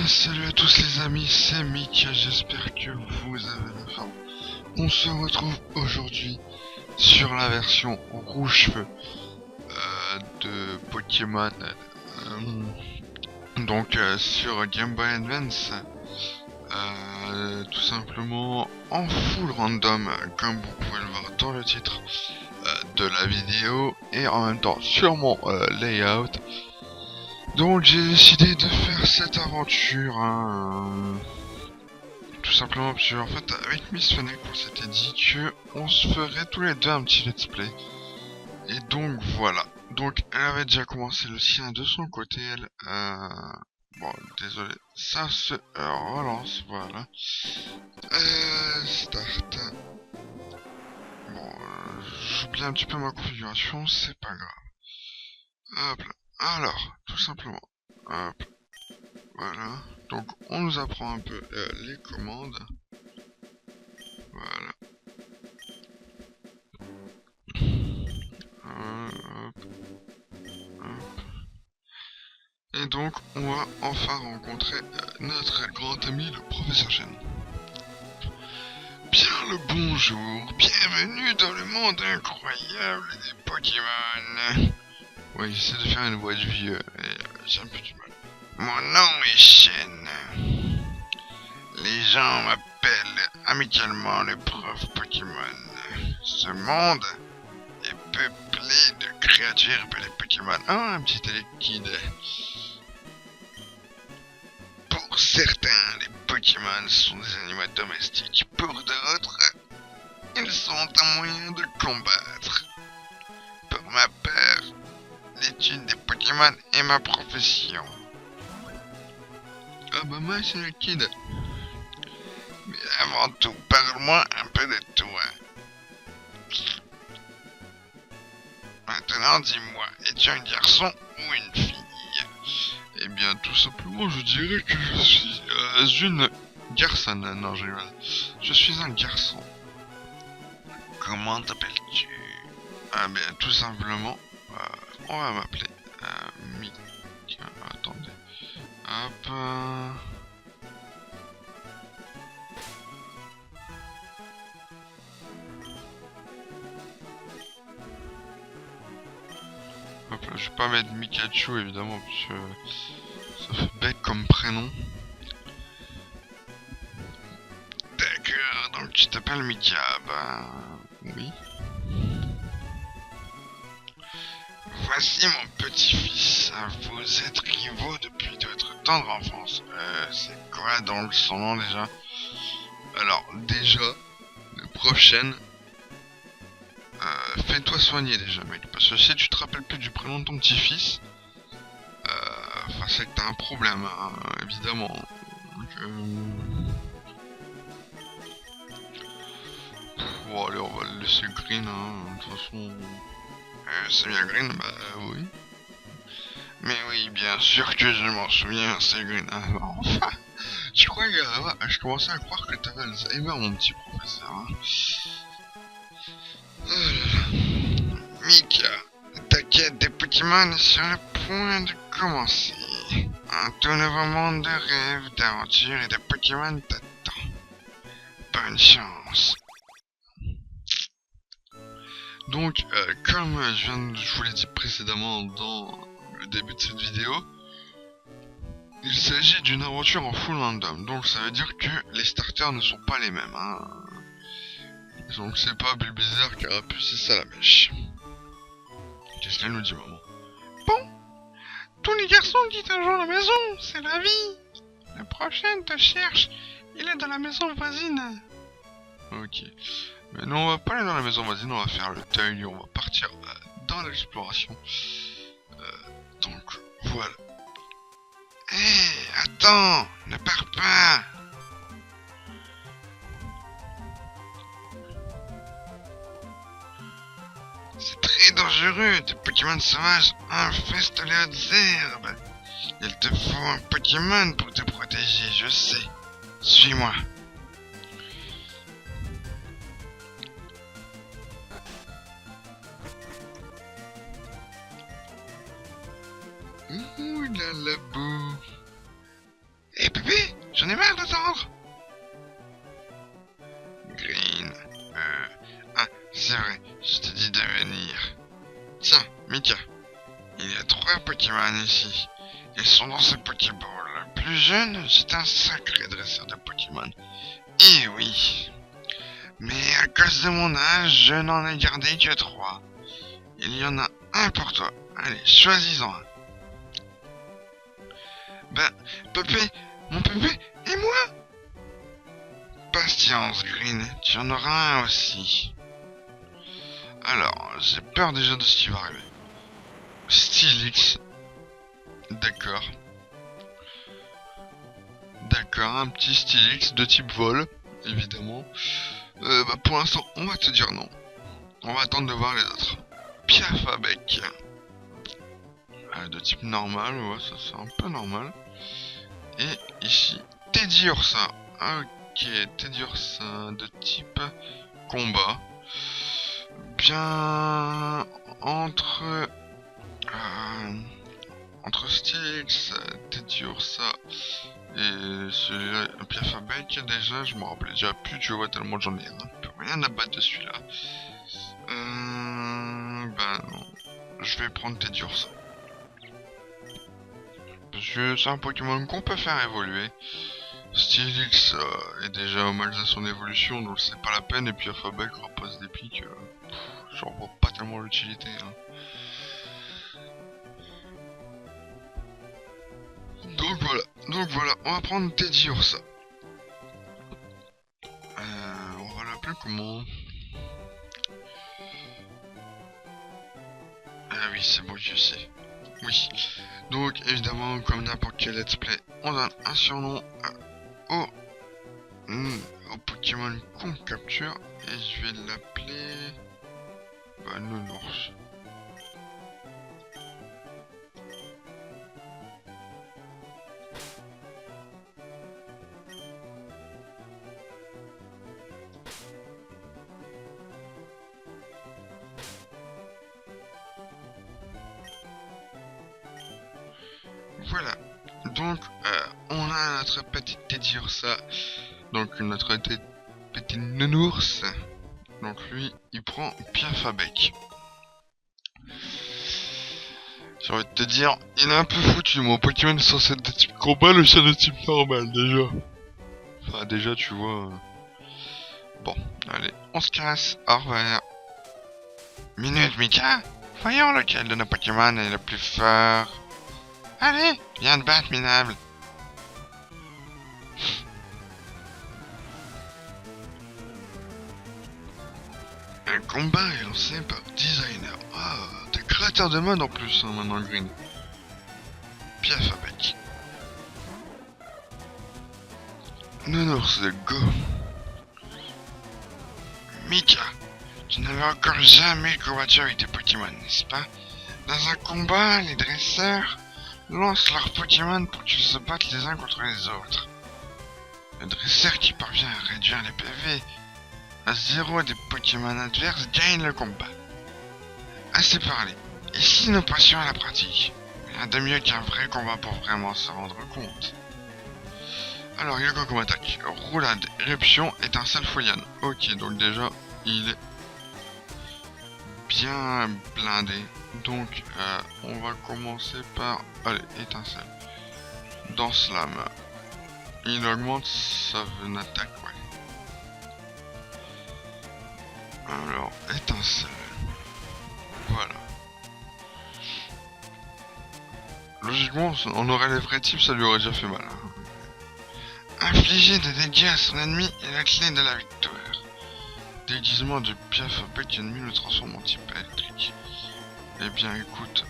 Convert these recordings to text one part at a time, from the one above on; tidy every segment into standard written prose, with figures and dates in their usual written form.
bien salut à tous les amis, c'est Mick, j'espère que vous avez la forme. On se retrouve aujourd'hui sur la version rouge feu de Pokémon, sur Game Boy Advance, tout simplement en full random, comme vous pouvez le voir dans le titre de la vidéo, et en même temps sur mon layout. Donc j'ai décidé de faire cette aventure, tout simplement parce que en fait avec Miss Fennec on s'était dit que on se ferait tous les deux un petit let's play. Et donc voilà. Donc elle avait déjà commencé le sien de son côté, elle. Bon, désolé, ça se relance, voilà. Start. Bon, j'oublie un petit peu ma configuration, c'est pas grave. Hop là. Alors, tout simplement. Hop. Voilà, donc on nous apprend un peu les commandes. Voilà. Hop, hop. Et donc on va enfin rencontrer notre grand ami le professeur Chen. Bien le bonjour, bienvenue dans le monde incroyable des Pokémon. Oui, j'essaie de faire une voix de vieux et j'ai un peu du mal. Mon nom est Shen. Les gens m'appellent amicalement le prof Pokémon. Ce monde est peuplé de créatures appelées Pokémon. Oh, un petit liquide. Pour certains, les Pokémon sont des animaux domestiques. Pour d'autres, ils sont un moyen de combattre. Pour ma part, l'étude des Pokémon est ma profession. Ah bah moi c'est le kid. Mais avant tout, parle-moi un peu de toi. Maintenant, dis-moi, es-tu un garçon ou une fille? Eh bien, tout simplement, je dirais que je suis une garçon. Non, je rigole. Je suis un garçon. Comment t'appelles-tu? Ah bien, tout simplement, on va m'appeler Mick. Attendez. Hop. Hop là, je vais pas mettre Mikachu évidemment, parce que ça fait bête comme prénom. D'accord, donc tu t'appelles Mika, bah oui. Voici mon petit-fils, vous êtes rivaux depuis votre tendre enfance. C'est quoi donc son nom déjà? Alors déjà, le prochain, fais-toi soigner déjà mec, parce que si tu te rappelles plus du prénom de ton petit-fils, enfin c'est que t'as un problème, hein, évidemment. Donc, bon allez, on va le laisser green, hein, de toute façon. C'est bien green, bah oui. Mais oui, bien sûr que je m'en souviens, c'est green. Ah, bah, enfin, je crois que je commençais à croire que t'avais Alzheimer, mon petit professeur. Hein. Oh là là. Mika, ta quête des Pokémon est sur le point de commencer. Un tout nouveau monde de rêves, d'aventures et de Pokémon t'attend. Bonne chance. Donc, comme je vous l'ai dit précédemment dans le début de cette vidéo, il s'agit d'une aventure en full random, donc ça veut dire que les starters ne sont pas les mêmes. Hein. Donc c'est pas Bulbizarre qui aura poussé ça la mèche. Qu'est-ce qu'elle nous dit, maman? Bon, tous les garçons quittent un jour la maison, c'est la vie. Le prochain te cherche, il est dans la maison voisine. Ok. Mais nous on va pas aller dans la maison voisine, on va faire le deuil, on va partir dans l'exploration. Donc voilà. Hé, attends, ne pars pas. C'est très dangereux, des Pokémon sauvages infestent les hautes herbes. Il te faut un Pokémon pour te protéger, je sais. Suis-moi. Ouh là la boue. Eh ben J'en ai marre d'attendre. Green. Ah, c'est vrai, je t'ai dit de venir. Tiens, Mika. Il y a 3 Pokémon ici. Ils sont dans ce Pokéball. Plus jeune, c'est un sacré dresseur de Pokémon. Eh oui. Mais à cause de mon âge, je n'en ai gardé que 3. Il y en a un pour toi. Allez, choisis-en un. Ben, Pépé, mon Pépé, et moi? Patience, Green, tu en auras un aussi. Alors, j'ai peur déjà de ce qui va arriver. Steelix. D'accord. D'accord, un petit Steelix de type vol, évidemment. Bah pour l'instant, on va te dire non. On va attendre de voir les autres. Piafabec. De type normal, ouais, ça c'est un peu normal. Et ici, Teddiursa. Ok, Teddiursa de type combat. Bien entre Styx, Teddiursa et celui-là, Piafabec, déjà je me rappelais déjà plus, tu vois, tellement j'en ai rien à battre de celui-là. Bah non, je vais prendre Teddiursa. Parce que c'est un Pokémon qu'on peut faire évoluer. Steelix est déjà au mal à son évolution, donc c'est pas la peine, et puis Piafabec repose des pics, j'en vois pas tellement l'utilité. Hein. Donc voilà, on va prendre Teddiursa. On va l'appeler comment? Ah oui, c'est bon, je sais. Oui. Donc évidemment, comme n'importe quel let's play, on donne un surnom au Pokémon qu'on capture, et je vais l'appeler... Bah, Nounours. Voilà, donc on a notre petite Teddiursa, donc notre petit nounours, donc lui il prend Piafabec. J'ai envie de te dire, il est un peu foutu, mon Pokémon est censé être de type combat, le chien de type normal déjà. Enfin déjà tu vois... Bon, allez, on se casse, au revoir. Minute Mika, voyons lequel de nos Pokémon est le plus fort. Allez, viens te battre, minable. Un combat est lancé par Designer. Ah, t'es créateur de mode en plus, hein, maintenant, Green. Piafabec. Nounours de Go. Mika, tu n'avais encore jamais combattu avec des Pokémon, n'est-ce pas? Dans un combat, les dresseurs lancent leurs Pokémon pour qu'ils se battent les uns contre les autres. Le dresseur qui parvient à réduire les PV à 0 des Pokémon adverses gagne le combat. Assez parlé. Et si nous passions à la pratique? Rien de mieux qu'un vrai combat pour vraiment se rendre compte. Alors, Yoko comme attaque. Roulade, éruption, étincelle, fouillane. Ok, donc déjà, il est bien blindé. Donc, on va commencer par... Allez, étincelle. Dans Slam. Il augmente sa attaque, ouais. Alors, étincelle. Voilà. Logiquement, on aurait les vrais types, ça lui aurait déjà fait mal. Infliger des dégâts à son ennemi est la clé de la victoire. Déguisement de Piafabec ennemi le transforme en type électrique. Eh bien écoute,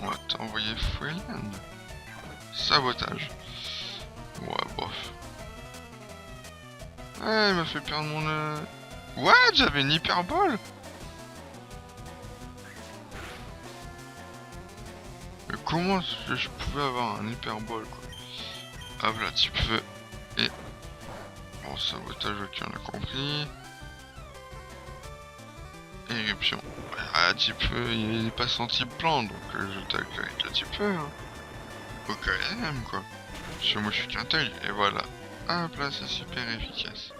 on va t'envoyer Fouillane. Sabotage. Ouais, bof. Ouais, il m'a fait perdre mon... What? J'avais une hyperbole? Mais comment est-ce que je pouvais avoir un hyperbole, quoi? Ah voilà, type feu. Et... Bon, sabotage, ok, on a compris. Éruption. Ah, type feu, il est pas en type plan, donc je tacle avec le type feu. Hein. Au KM, quoi. Parce que moi je suis qu'un tail, et voilà. Hop là, c'est super efficace.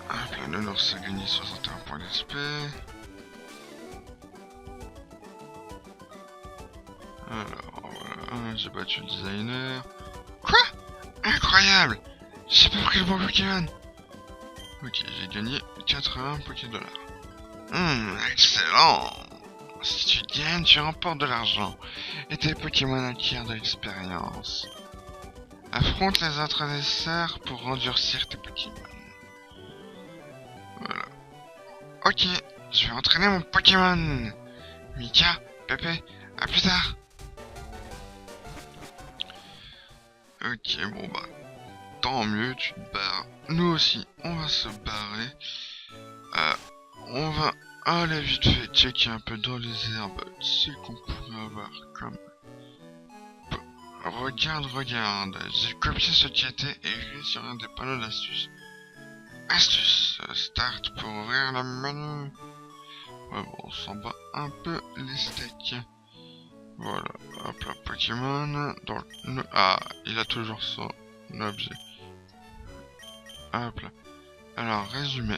Hop là, le Norse a gagné 61 points d'XP. Alors, voilà, j'ai battu le designer. Quoi? Incroyable! J'ai pas pris le bon Pokémon! Ok, j'ai gagné 80 Pokédollars. Excellent! Si tu gagnes, tu remportes de l'argent. Et tes Pokémon acquièrent de l'expérience. Affronte les autres adversaires pour endurcir tes Pokémon. Voilà. Ok, je vais entraîner mon Pokémon. Mika, Pépé, à plus tard. Ok, bon bah, tant mieux, tu te barres. Nous aussi, on va se barrer. On va aller vite fait checker un peu dans les herbes ce qu'on pourrait avoir comme... Regarde, j'ai copié ce qui était écrit sur un des panneaux d'astuces. Astuce, start pour ouvrir le menu. Ouais bon, on s'en bat un peu les steaks. Voilà, hop là, Pokémon, donc, ah, il a toujours son objet. Hop là. Alors, résumé.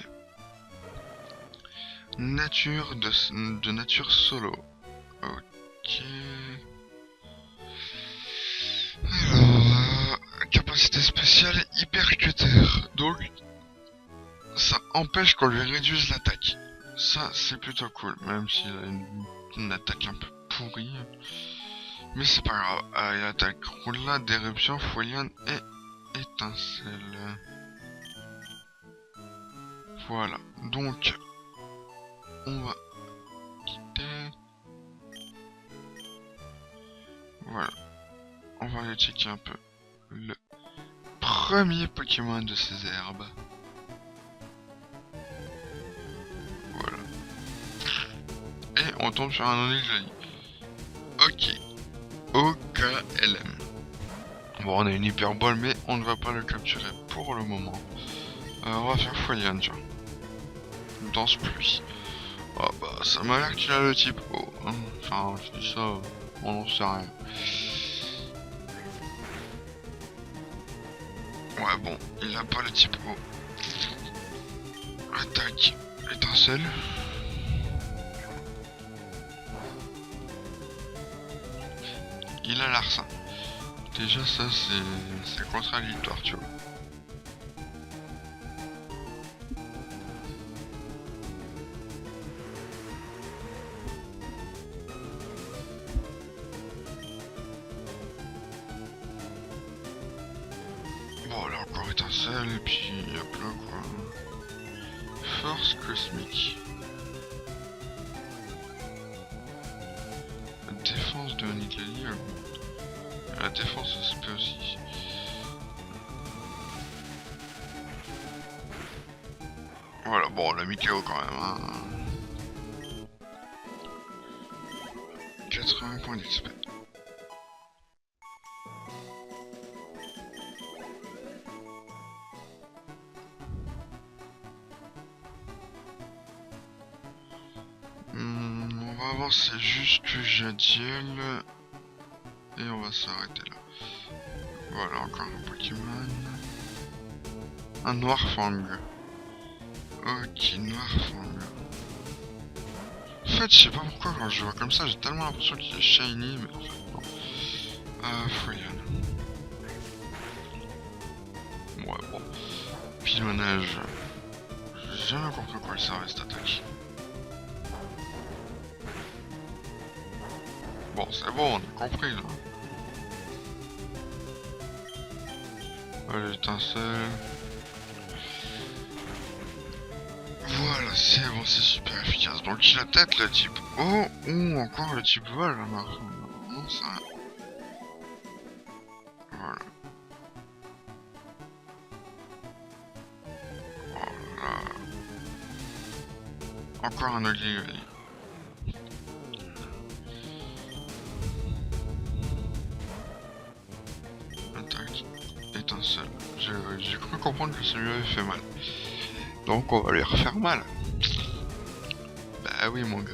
Nature de nature solo. Ok. Alors, capacité spéciale hypercutter. Donc, ça empêche qu'on lui réduise l'attaque. Ça, c'est plutôt cool, même s'il a une attaque un peu pourrie. Mais c'est pas grave. Il attaque roulade, d'éruption, foliane et étincelle. Voilà. Donc, on va quitter. Voilà. On va aller checker un peu le premier Pokémon de ces herbes. Voilà. Et on tombe sur un Onigiri. Ok. OKLM. Bon, on a une Hyper Ball, mais on ne va pas le capturer pour le moment. On va faire Foliane, tiens. Danse pluie. Ah bah, ça m'a l'air qu'il a le type O. Hein. Enfin, je dis ça, on n'en sait rien. Ouais, bon, il a pas le type O. Attaque, étincelle. Il a l'arsen. Déjà, ça, c'est contradictoire, tu vois. Bon, là encore étincelle, et puis hop là quoi. Force cosmique. La défense de Nigali augmente. La défense SP aussi. Voilà, bon, on l'a mis KO quand même. Hein. 80 points d'XP. On va avancer jusque Jadiel. Et on va s'arrêter là. Voilà, encore un Pokémon. Un Noirfang. Ok, Noirfang. En fait, je sais pas pourquoi quand je vois comme ça, j'ai tellement l'impression qu'il est shiny, mais en fait, non. Foliane. Ouais, bon. Pilonnage. J'ai jamais compris quoi elle servait cette attaque. Bon, c'est bon, on a compris là. L'étincelle. Voilà, c'est bon, c'est super efficace. Donc il a peut-être le type O ou encore le type vol. Non, ça. Voilà. Voilà. Encore un Ogli. Attaque. Étincelle. J'ai cru comprendre que ça lui avait fait mal. Donc on va lui refaire mal. Bah Ah oui, mon gars.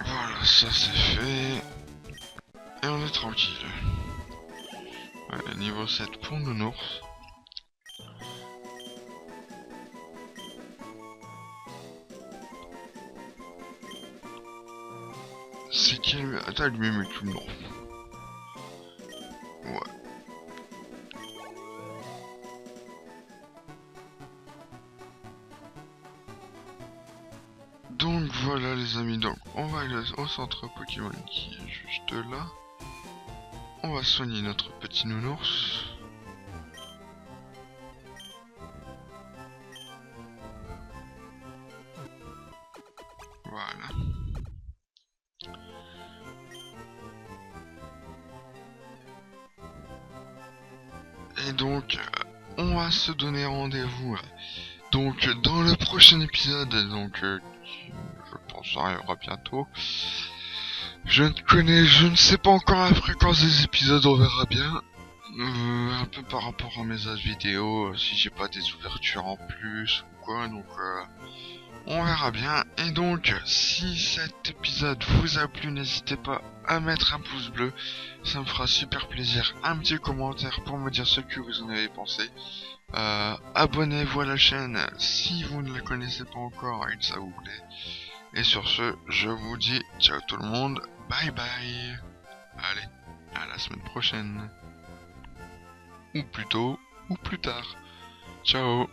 Voilà, ça c'est fait. Et on est tranquille. Ouais, niveau 7 pour Nounours. C'est qui lui? Attends, lui met tout le nom. Ouais. Donc voilà les amis, donc on va aller au centre Pokémon qui est juste là. On va soigner notre petit nounours. Voilà. Et donc, on va se donner rendez-vous donc dans le prochain épisode, donc je pense arrivera bientôt. Je ne sais pas encore la fréquence des épisodes, on verra bien. Un peu par rapport à mes autres vidéos, si j'ai pas des ouvertures en plus ou quoi, donc on verra bien. Et donc, si cet épisode vous a plu, n'hésitez pas à mettre un pouce bleu, ça me fera super plaisir. Un petit commentaire pour me dire ce que vous en avez pensé. Abonnez-vous à la chaîne si vous ne la connaissez pas encore et que ça vous plaît. Et sur ce, je vous dis ciao tout le monde, bye bye. Allez, à la semaine prochaine. Ou plutôt, ou plus tard. Ciao.